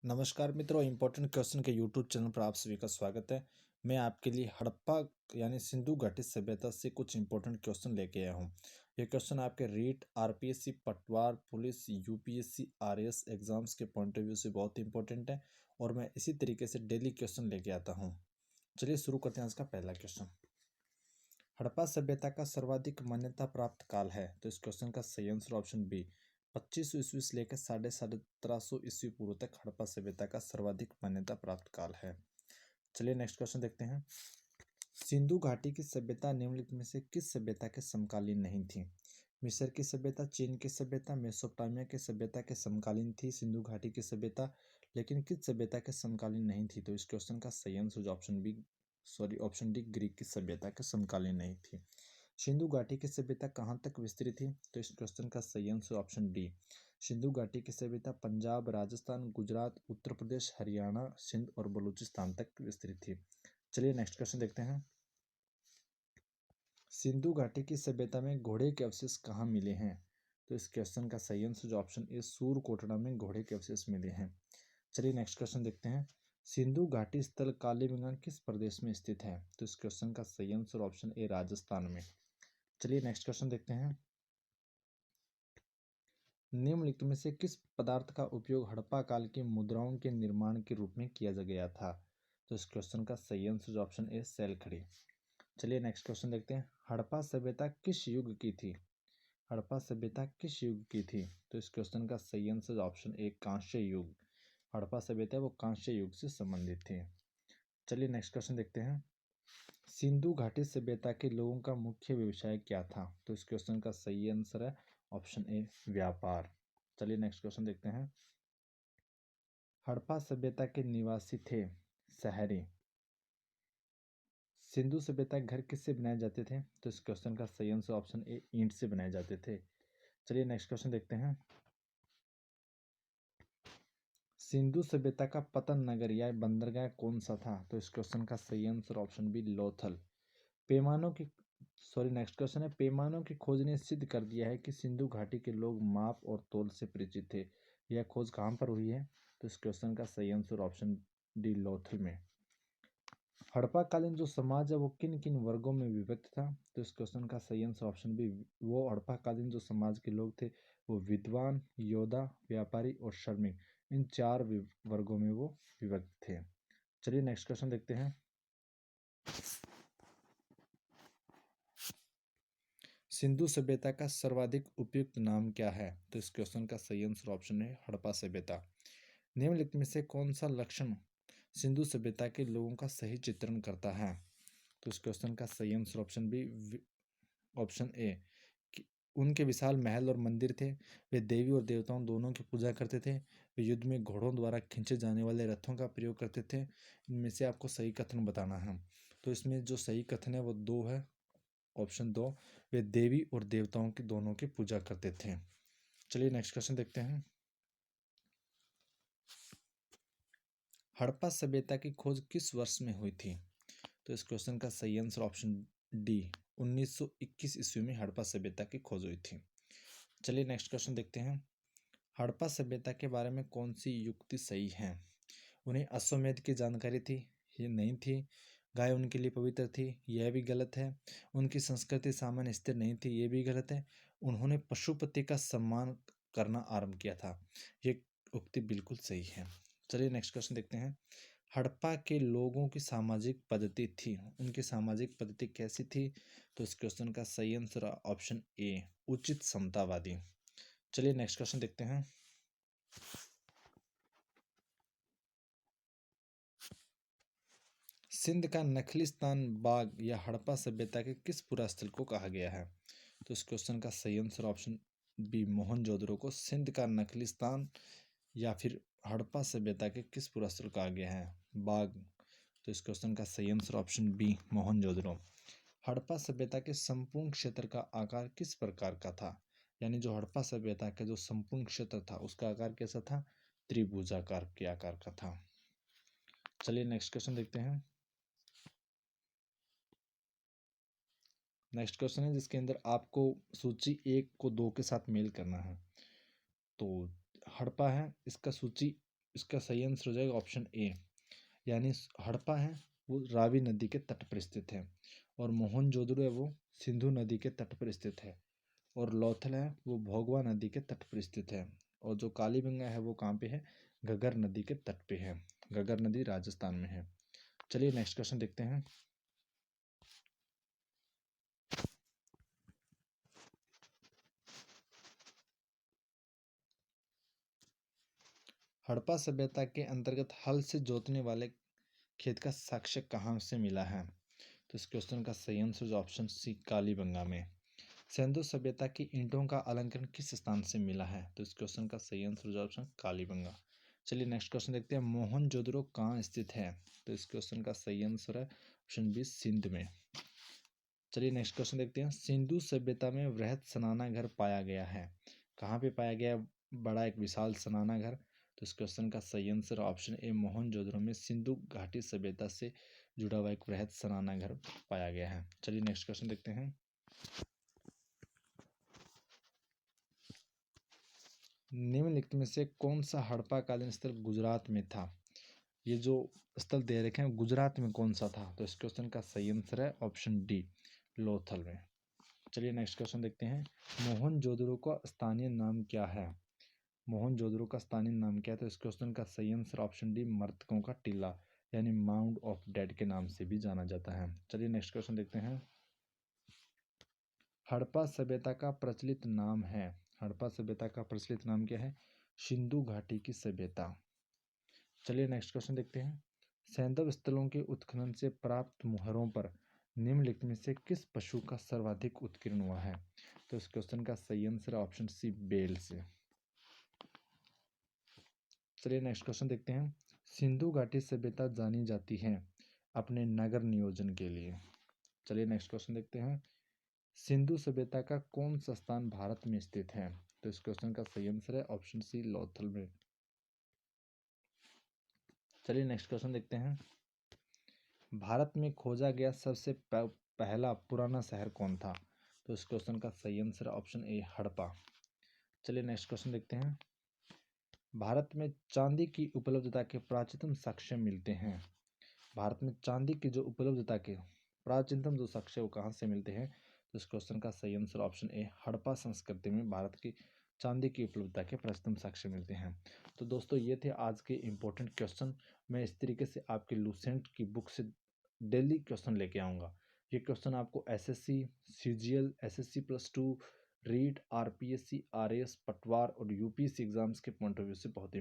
नमस्कार मित्रों, important question के यूट्यूब चैनल पर आप सभी का स्वागत है। मैं आपके लिए हड़प्पा यानी सिंधु घाटी सभ्यता से कुछ इम्पोर्टेंट क्वेश्चन लेके आया हूँ। ये क्वेश्चन आपके रीट, आरपीएससी, पटवार, पुलिस, यूपीएससी, आरएएस एग्जाम्स के पॉइंट ऑफ व्यू से बहुत इंपॉर्टेंट है और मैं इसी तरीके से डेली क्वेश्चन लेके आता हूँ। चलिए शुरू करते हैं आज का पहला क्वेश्चन। हड़प्पा सभ्यता का सर्वाधिक मान्यता प्राप्त काल है, तो इस क्वेश्चन का सही आंसर ऑप्शन बी 2500 ईस्वी से लेकर 1750 ईस्वी पूर्व तक हड़प्पा सभ्यता का सर्वाधिक मान्यता प्राप्त काल है। चलिए नेक्स्ट क्वेश्चन देखते हैं। सिंधु घाटी की सभ्यता निम्नलिखित में से किस सभ्यता के समकालीन नहीं थी? मिस्र की सभ्यता, चीन की सभ्यता, मेसोपोटामिया की सभ्यता के समकालीन थी सिंधु घाटी की सभ्यता, लेकिन किस सभ्यता के समकालीन नहीं थी? तो इस क्वेश्चन का सही आंसर ऑप्शन डी ग्रीक की सभ्यता के समकालीन नहीं थी। सिंधु घाटी की सभ्यता कहाँ तक विस्तृत थी? तो इस क्वेश्चन का सही आंसर ऑप्शन डी सिंधु घाटी की सभ्यता पंजाब, राजस्थान, गुजरात, उत्तर प्रदेश, हरियाणा, सिंध और बलूचिस्तान तक विस्तृत थी। चलिए नेक्स्ट क्वेश्चन देखते हैं। सिंधु घाटी की सभ्यता में घोड़े के अवशेष कहाँ मिले हैं? तो इस क्वेश्चन का सही आंसर ऑप्शन ए सूरकोटड़ा में घोड़े के अवशेष मिले हैं। चलिए नेक्स्ट क्वेश्चन देखते हैं। सिंधु घाटी स्थल कालीबंगान किस प्रदेश में स्थित है? तो इस क्वेश्चन का सही आंसर ऑप्शन ए राजस्थान में। चलिए नेक्स्ट क्वेश्चन देखते हैं। निम्नलिखित में से किस पदार्थ का उपयोग हड़प्पा काल की मुद्राओं के निर्माण के रूप में किया गया था? तो इस क्वेश्चन का सही आंसर ऑप्शन ए सैलखड़ी। चलिए नेक्स्ट क्वेश्चन देखते हैं। हड़प्पा सभ्यता किस युग की थी? हड़प्पा सभ्यता किस युग की थी? तो इस क्वेश्चन का सही आंसर ऑप्शन ए कांस्य युग। हड़प्पा सभ्यता वो कांस्य युग से संबंधित थी। चलिए नेक्स्ट क्वेश्चन देखते हैं। सिंधु घाटी सभ्यता के लोगों का मुख्य व्यवसाय क्या था? तो इस क्वेश्चन का सही आंसर है ऑप्शन ए व्यापार। चलिए नेक्स्ट क्वेश्चन देखते हैं। हड़प्पा सभ्यता के निवासी थे शहरी। सिंधु सभ्यता के घर किससे बनाए जाते थे? तो इस क्वेश्चन का सही आंसर ऑप्शन ए ईंट से बनाए जाते थे। चलिए नेक्स्ट क्वेश्चन देखते हैं। सिंधु सभ्यता का पतन नगर या बंदरगाह कौन सा था? तो इस क्वेश्चन का सही आंसर ऑप्शन बी लोथल। पैमानों की नेक्स्ट क्वेश्चन है। पैमानों की खोज ने सिद्ध कर दिया है कि सिंधु घाटी के लोग माप और तोल से परिचित थे। यह खोज कहाँ पर हुई है? तो इस क्वेश्चन का सही आंसर ऑप्शन डी लोथल में। हड़प्पा कालीन जो समाज है वो किन किन वर्गों में विभक्त था? तो इस क्वेश्चन का सही आंसर ऑप्शन बी वो हड़प्पा कालीन जो समाज के लोग थे वो विद्वान, योद्धा, व्यापारी और श्रमिक, इन चार वर्गों में वो विभक्त थे। चलिए नेक्स्ट क्वेश्चन देखते हैं। सिंधु सभ्यता का सर्वाधिक उपयुक्त नाम क्या है? तो इस क्वेश्चन का सही आंसर ऑप्शन है हड़प्पा सभ्यता। निम्नलिखित में से कौन सा लक्षण सिंधु सभ्यता के लोगों का सही चित्रण करता है? तो इस क्वेश्चन का सही answer option B option A कि उनके विशाल महल और मंदिर थे। वे देवी और देवताओं दोनों की पूजा करते थे। वे युद्ध में घोड़ों द्वारा खींचे जाने वाले रथों का प्रयोग करते थे। इनमें से आपको सही कथन बताना है। तो इसमें जो सही कथन है वो दो है, ऑप्शन दो। वे देवी और देवताओं की दोनों की पूजा करते थे। चलिए नेक्स्ट क्वेश्चन देखते हैं। हड़प्पा सभ्यता की खोज किस वर्ष में हुई थी? तो इस क्वेश्चन का सही आंसर ऑप्शन डी 1921 ईस्वी में हड़प्पा सभ्यता की खोज हुई थी। चलिए नेक्स्ट क्वेश्चन देखते हैं। हड़प्पा सभ्यता के बारे में कौन सी युक्ति सही है? उन्हें अश्वमेध की जानकारी थी, ये नहीं थी। गाय उनके लिए पवित्र थी, यह भी गलत है। उनकी संस्कृति सामान्य स्थिर नहीं थी, ये भी गलत है। उन्होंने पशुपति का सम्मान करना आरंभ किया था, ये उक्ति बिल्कुल सही है। चलिए नेक्स्ट क्वेश्चन देखते हैं। हड़प्पा के लोगों की सामाजिक पद्धति थी, उनकी सामाजिक पद्धति कैसी थी? तो इस क्वेश्चन का सही आंसर ऑप्शन ए उचित समतावादी। चलिए नेक्स्ट क्वेश्चन देखते हैं। सिंध का नखलिस्तान बाग या हड़प्पा सभ्यता के किस पुरास्थल को कहा गया है? तो इस क्वेश्चन का सही आंसर ऑप्शन बी मोहनजोदड़ो को सिंध का नखलिस्तान या फिर हड़प्पा सभ्यता के किस पुरास्थल कहा गया है? बाग। तो इस क्वेश्चन का सही answer option B Mohenjodaro. Harappa सभ्यता के संपूर्ण क्षेत्र का आकार किस प्रकार का था? यानी जो हड़प्पा सभ्यता का जो संपूर्ण क्षेत्र था उसका आकार कैसा था? त्रिभुजाकार के आकार का था। चलिए नेक्स्ट क्वेश्चन देखते हैं। नेक्स्ट क्वेश्चन है जिसके अंदर आपको सूची 1 को 2 के साथ मेल करना है। तो हड़प्पा है, इसका इसका सही आंसर हो जाएगा ऑप्शन ए, यानी हड़प्पा है वो रावी नदी के तट पर स्थित है, और मोहनजोदड़ो है वो सिंधु नदी के तट पर स्थित है, और लोथल है वो भोगवा नदी के तट पर स्थित है, और जो कालीबंगा है वो कहाँ पे है, घग्गर नदी के तट पे है। घग्गर नदी राजस्थान में है। चलिए नेक्स्ट क्वेश्चन देखते हैं। हड़प्पा सभ्यता के अंतर्गत हल से जोतने वाले खेत का साक्ष्य कहाँ से मिला है? तो इस क्वेश्चन का सही आंसर ऑप्शन सी, कालीबंगा में। सिंधु सभ्यता की ईंटों का अलंकरण किस स्थान से मिला है? तो इस क्वेश्चन का सही आंसर ऑप्शन कालीबंगा। चलिए नेक्स्ट क्वेश्चन देखते हैं। मोहनजोदड़ो कहाँ स्थित है? तो इस क्वेश्चन का सही आंसर है ऑप्शन बी, सिंध में। चलिए नेक्स्ट क्वेश्चन देखते हैं। सिंधु सभ्यता में वृहद स्नानागार पाया गया है, कहाँ पे पाया गया बड़ा एक विशाल स्नानागार? तो इस क्वेश्चन का सही आंसर ऑप्शन ए, मोहनजोदड़ो में सिंधु घाटी सभ्यता से जुड़ा हुआ एक वृहद स्नानागार पाया गया है। चलिए नेक्स्ट क्वेश्चन देखते हैं। निम्नलिखित में से कौन सा हड़प्पा कालीन स्थल गुजरात में था? ये जो स्थल दे रखे हैं गुजरात में कौन सा था? तो इस क्वेश्चन का सही आंसर है ऑप्शन डी, लोथल में। चलिए नेक्स्ट क्वेश्चन देखते हैं। मोहनजोदड़ो का स्थानीय नाम क्या है? मोहनजोदड़ो का स्थानीय नाम क्या है? तो इस क्वेश्चन का सही आंसर ऑप्शन डी, मृतकों का टीला, यानी माउंड ऑफ डेड के नाम से भी जाना जाता है। चलिए नेक्स्ट क्वेश्चन देखते हैं। हड़प्पा सभ्यता का प्रचलित नाम है, हड़प्पा सभ्यता का प्रचलित नाम क्या है? सिंधु घाटी की सभ्यता। चलिए नेक्स्ट क्वेश्चन देखते हैं। सैंधव स्थलों के उत्खनन से प्राप्त मुहरों पर निम्नलिखित में से किस पशु का सर्वाधिक उत्कीर्ण हुआ है? तो इस क्वेश्चन का सही आंसर ऑप्शन सी, बेल से। चलिए नेक्स्ट क्वेश्चन देखते हैं। सिंधु घाटी सभ्यता जानी जाती है अपने नगर नियोजन के लिए। चलिए नेक्स्ट क्वेश्चन देखते हैं। सिंधु सभ्यता का कौन सा स्थान भारत में स्थित है? तो इस क्वेश्चन का सही आंसर है ऑप्शन सी, लोथल में। चलिए नेक्स्ट क्वेश्चन देखते हैं। भारत में खोजा गया सबसे पहला पुराना शहर कौन था? तो इस क्वेश्चन का सही आंसर ऑप्शन ए, हड़प्पा। चलिए नेक्स्ट क्वेश्चन देखते हैं। भारत में चांदी की उपलब्धता के प्राचीनतम साक्ष्य मिलते हैं। भारत में चांदी की जो उपलब्धता के प्राचीनतम जो साक्ष्य वो कहाँ से मिलते हैं? तो इस क्वेश्चन का सही आंसर ऑप्शन ए, हड़प्पा संस्कृति में भारत की चांदी की उपलब्धता के प्राचीनतम साक्ष्य मिलते हैं। तो दोस्तों ये थे आज के इम्पोर्टेंट क्वेश्चन। मैं इस तरीके से आपके लूसेंट की बुक से डेली क्वेश्चन लेके आऊँगा। ये क्वेश्चन आपको SSC, CGL, SSC+2, REET, RPSC, RAS, Patwar और UPSC एग्जाम्स के पॉइंट ऑफ व्यू से बहुत